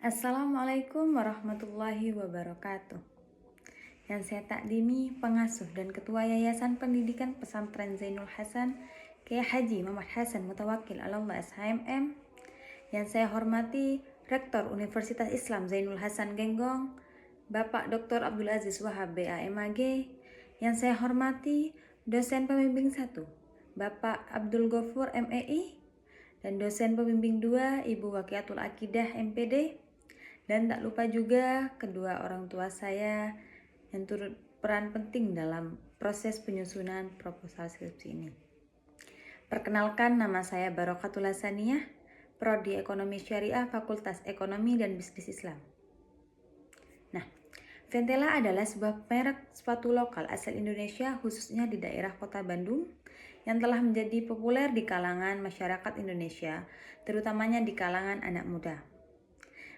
Assalamualaikum warahmatullahi wabarakatuh. Yang saya takdimi, pengasuh dan ketua Yayasan Pendidikan Pesantren Zainul Hasan, Kiai Haji Muhammad Hasan Mutawakil Allah SHMM. Yang saya hormati, Rektor Universitas Islam Zainul Hasan Genggong, Bapak Dr. Abdul Aziz Wahab BAMAG. Yang saya hormati, dosen pembimbing 1, Bapak Abdul Ghafur MEI, dan dosen pembimbing 2, Ibu Wakiatul Akidah MPD. Dan tak lupa juga kedua orang tua saya yang turut peran penting dalam proses penyusunan proposal skripsi ini. Perkenalkan, nama saya Barokatul Hasaniyah, Prodi Ekonomi Syariah, Fakultas Ekonomi dan Bisnis Islam. Nah, Ventela adalah sebuah merek sepatu lokal asal Indonesia, khususnya di daerah Kota Bandung, yang telah menjadi populer di kalangan masyarakat Indonesia, terutamanya di kalangan anak muda.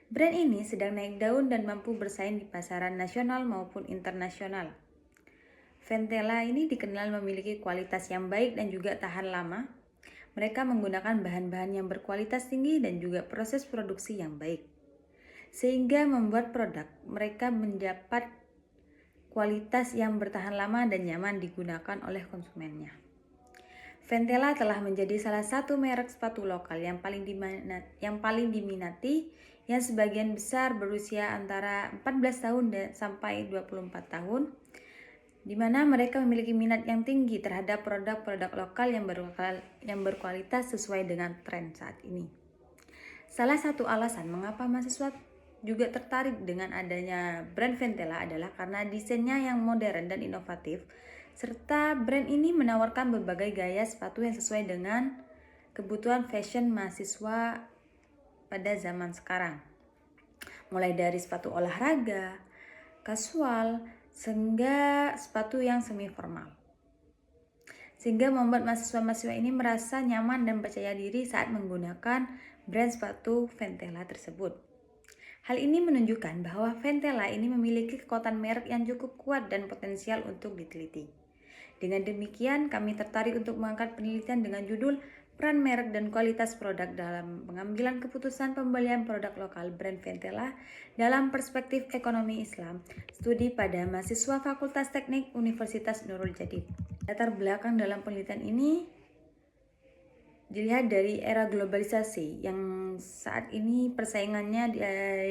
Brand ini sedang naik daun dan mampu bersaing di pasaran nasional maupun internasional. Ventela ini dikenal memiliki kualitas yang baik dan juga tahan lama. Mereka menggunakan bahan-bahan yang berkualitas tinggi dan juga proses produksi yang baik. Sehingga membuat produk mereka mendapat kualitas yang bertahan lama dan nyaman digunakan oleh konsumennya. Ventela telah menjadi salah satu merek sepatu lokal yang paling diminati, yang sebagian besar berusia antara 14 tahun sampai 24 tahun, di mana mereka memiliki minat yang tinggi terhadap produk-produk lokal yang berkualitas sesuai dengan tren saat ini. Salah satu alasan mengapa mahasiswa juga tertarik dengan adanya brand Ventela adalah karena desainnya yang modern dan inovatif, serta brand ini menawarkan berbagai gaya sepatu yang sesuai dengan kebutuhan fashion mahasiswa pada zaman sekarang. Mulai dari sepatu olahraga, kasual, hingga sepatu yang semi formal. Sehingga membuat mahasiswa-mahasiswa ini merasa nyaman dan percaya diri saat menggunakan brand sepatu Ventela tersebut. Hal ini menunjukkan bahwa Ventela ini memiliki kekuatan merek yang cukup kuat dan potensial untuk diteliti. Dengan demikian, kami tertarik untuk mengangkat penelitian dengan judul Peran Merek dan Kualitas Produk dalam Pengambilan Keputusan Pembelian Produk Lokal Brand Ventela dalam Perspektif Ekonomi Islam, studi pada mahasiswa Fakultas Teknik Universitas Nurul Jadid. Latar belakang dalam penelitian ini dilihat dari era globalisasi yang saat ini persaingannya di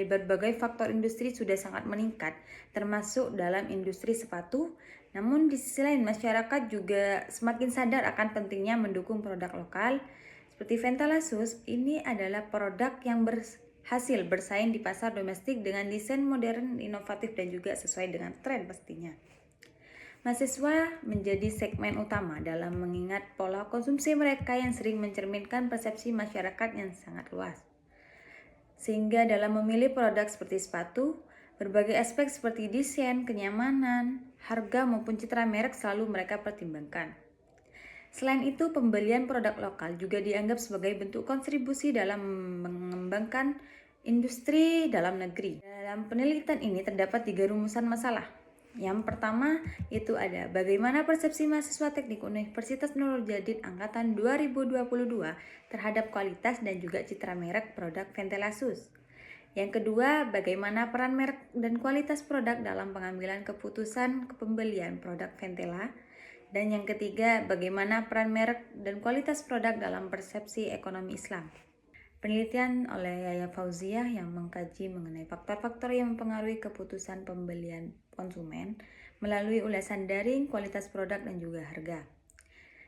berbagai faktor industri sudah sangat meningkat, termasuk dalam industri sepatu. Namun di sisi lain masyarakat juga semakin sadar akan pentingnya mendukung produk lokal. Seperti Ventela Shoes, ini adalah produk yang berhasil bersaing di pasar domestik dengan desain modern, inovatif dan juga sesuai dengan tren pastinya. Mahasiswa menjadi segmen utama dalam mengingat pola konsumsi mereka yang sering mencerminkan persepsi masyarakat yang sangat luas. Sehingga dalam memilih produk seperti sepatu, berbagai aspek seperti desain, kenyamanan, harga maupun citra merek selalu mereka pertimbangkan. Selain itu, pembelian produk lokal juga dianggap sebagai bentuk kontribusi dalam mengembangkan industri dalam negeri. Dalam penelitian ini terdapat 3 rumusan masalah. Yang pertama itu ada bagaimana persepsi mahasiswa teknik Universitas Nurul Jadid angkatan 2022 terhadap kualitas dan juga citra merek produk Ventela Shoes. Yang kedua, bagaimana peran merek dan kualitas produk dalam pengambilan keputusan pembelian produk Ventela. Dan yang ketiga, bagaimana peran merek dan kualitas produk dalam persepsi ekonomi Islam. Penelitian oleh Yaya Fauziah yang mengkaji mengenai faktor-faktor yang mempengaruhi keputusan pembelian konsumen melalui ulasan daring, kualitas produk, dan juga harga.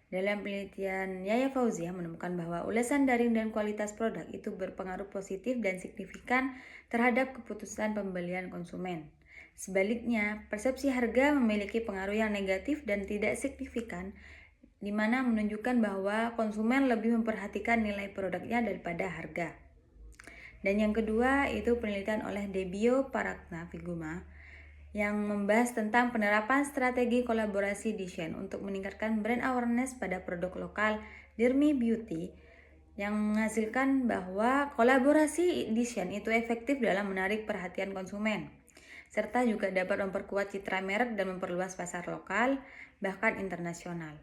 Dalam penelitian, Yaya Fauziah menemukan bahwa ulasan daring dan kualitas produk itu berpengaruh positif dan signifikan terhadap keputusan pembelian konsumen. Sebaliknya, persepsi harga memiliki pengaruh yang negatif dan tidak signifikan, di mana menunjukkan bahwa konsumen lebih memperhatikan nilai produknya daripada harga. Dan yang kedua itu penelitian oleh Debio Paraknaviguma yang membahas tentang penerapan strategi kolaborasi desain untuk meningkatkan brand awareness pada produk lokal Dermi Beauty, yang menghasilkan bahwa kolaborasi desain itu efektif dalam menarik perhatian konsumen, serta juga dapat memperkuat citra merek dan memperluas pasar lokal bahkan internasional.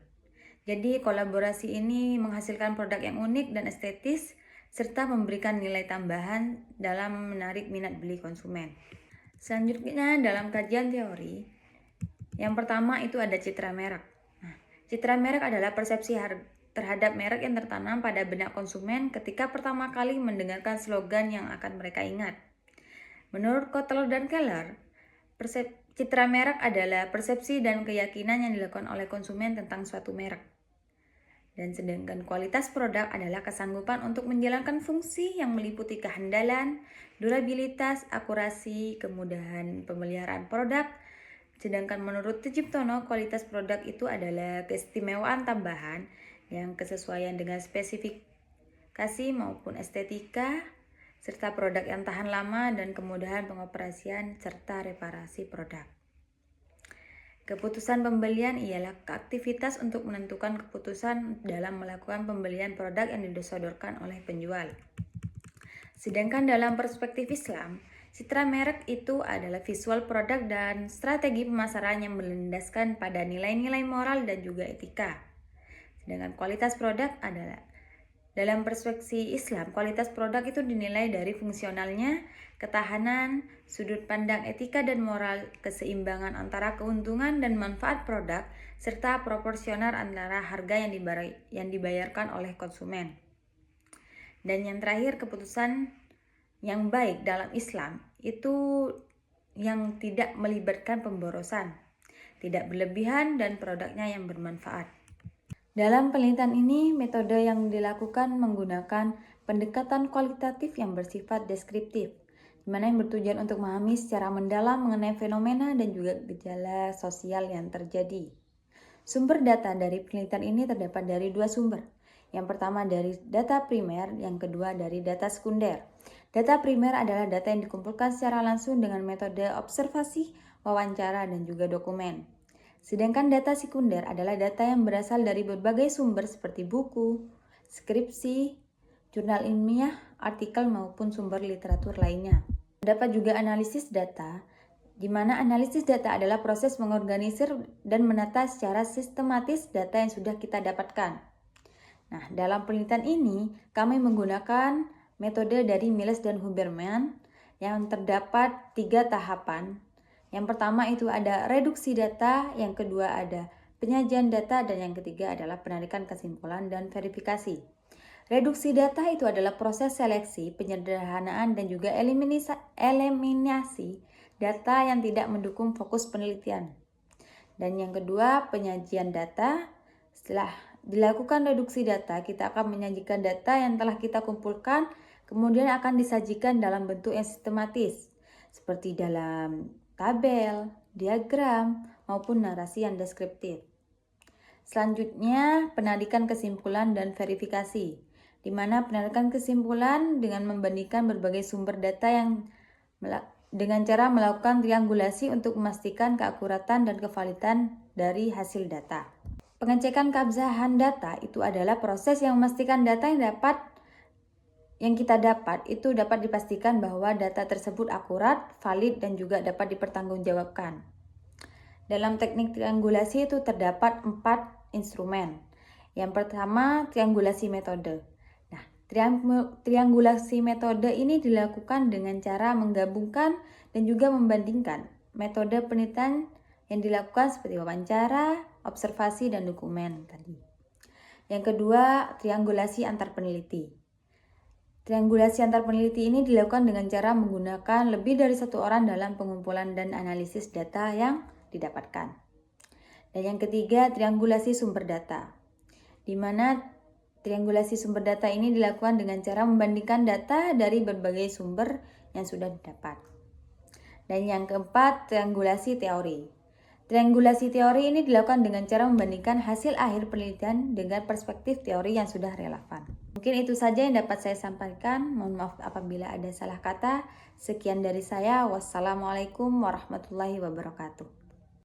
Jadi kolaborasi ini menghasilkan produk yang unik dan estetis serta memberikan nilai tambahan dalam menarik minat beli konsumen. Selanjutnya dalam kajian teori, yang pertama itu ada citra merek. Nah, citra merek adalah persepsi terhadap merek yang tertanam pada benak konsumen ketika pertama kali mendengarkan slogan yang akan mereka ingat. Menurut Kotler dan Keller, citra merek adalah persepsi dan keyakinan yang dilakukan oleh konsumen tentang suatu merek. Dan sedangkan kualitas produk adalah kesanggupan untuk menjalankan fungsi yang meliputi kehandalan, durabilitas, akurasi, kemudahan pemeliharaan produk. Sedangkan menurut Tjiptono, kualitas produk itu adalah keistimewaan tambahan yang kesesuaian dengan spesifikasi maupun estetika, serta produk yang tahan lama dan kemudahan pengoperasian serta reparasi produk. Keputusan pembelian ialah aktivitas untuk menentukan keputusan dalam melakukan pembelian produk yang disodorkan oleh penjual. Sedangkan dalam perspektif Islam, citra merek itu adalah visual produk dan strategi pemasaran yang berlandaskan pada nilai-nilai moral dan juga etika. Sedangkan kualitas produk adalah dalam perspektif Islam, kualitas produk itu dinilai dari fungsionalnya, ketahanan, sudut pandang etika dan moral, keseimbangan antara keuntungan dan manfaat produk, serta proporsional antara harga yang dibayarkan oleh konsumen. Dan yang terakhir, keputusan yang baik dalam Islam itu yang tidak melibatkan pemborosan, tidak berlebihan, dan produknya yang bermanfaat. Dalam penelitian ini, metode yang dilakukan menggunakan pendekatan kualitatif yang bersifat deskriptif, di mana yang bertujuan untuk memahami secara mendalam mengenai fenomena dan juga gejala sosial yang terjadi. Sumber data dari penelitian ini terdapat dari dua sumber. Yang pertama dari data primer, yang kedua dari data sekunder. Data primer adalah data yang dikumpulkan secara langsung dengan metode observasi, wawancara, dan juga dokumen. Sedangkan data sekunder adalah data yang berasal dari berbagai sumber seperti buku, skripsi, jurnal ilmiah, artikel maupun sumber literatur lainnya. Terdapat juga analisis data, di mana analisis data adalah proses mengorganisir dan menata secara sistematis data yang sudah kita dapatkan. Nah, dalam penelitian ini kami menggunakan metode dari Miles dan Huberman yang terdapat 3 tahapan. Yang pertama itu ada reduksi data, yang kedua ada penyajian data, dan yang ketiga adalah penarikan kesimpulan dan verifikasi. Reduksi data itu adalah proses seleksi, penyederhanaan, dan juga eliminasi data yang tidak mendukung fokus penelitian. Dan yang kedua, penyajian data. Setelah dilakukan reduksi data, kita akan menyajikan data yang telah kita kumpulkan, kemudian akan disajikan dalam bentuk yang sistematis, seperti dalam tabel, diagram, maupun narasi yang deskriptif. Selanjutnya, penarikan kesimpulan dan verifikasi, di mana penarikan kesimpulan dengan membandingkan berbagai sumber data yang dengan cara melakukan triangulasi untuk memastikan keakuratan dan kevalidan dari hasil data. Pengecekan keabsahan data itu adalah proses yang memastikan data yang kita dapat itu dapat dipastikan bahwa data tersebut akurat, valid, dan juga dapat dipertanggungjawabkan. Dalam teknik triangulasi itu terdapat 4 instrumen. Yang pertama, triangulasi metode. Nah, triangulasi metode ini dilakukan dengan cara menggabungkan dan juga membandingkan metode penelitian yang dilakukan seperti wawancara, observasi, dan dokumen tadi. Yang kedua, triangulasi antar peneliti. Triangulasi antar peneliti ini dilakukan dengan cara menggunakan lebih dari satu orang dalam pengumpulan dan analisis data yang didapatkan. Dan yang ketiga, triangulasi sumber data, di mana triangulasi sumber data ini dilakukan dengan cara membandingkan data dari berbagai sumber yang sudah didapat. Dan yang keempat, triangulasi teori. Triangulasi teori ini dilakukan dengan cara membandingkan hasil akhir penelitian dengan perspektif teori yang sudah relevan. Mungkin itu saja yang dapat saya sampaikan. Mohon maaf apabila ada salah kata. Sekian dari saya. Wassalamualaikum warahmatullahi wabarakatuh.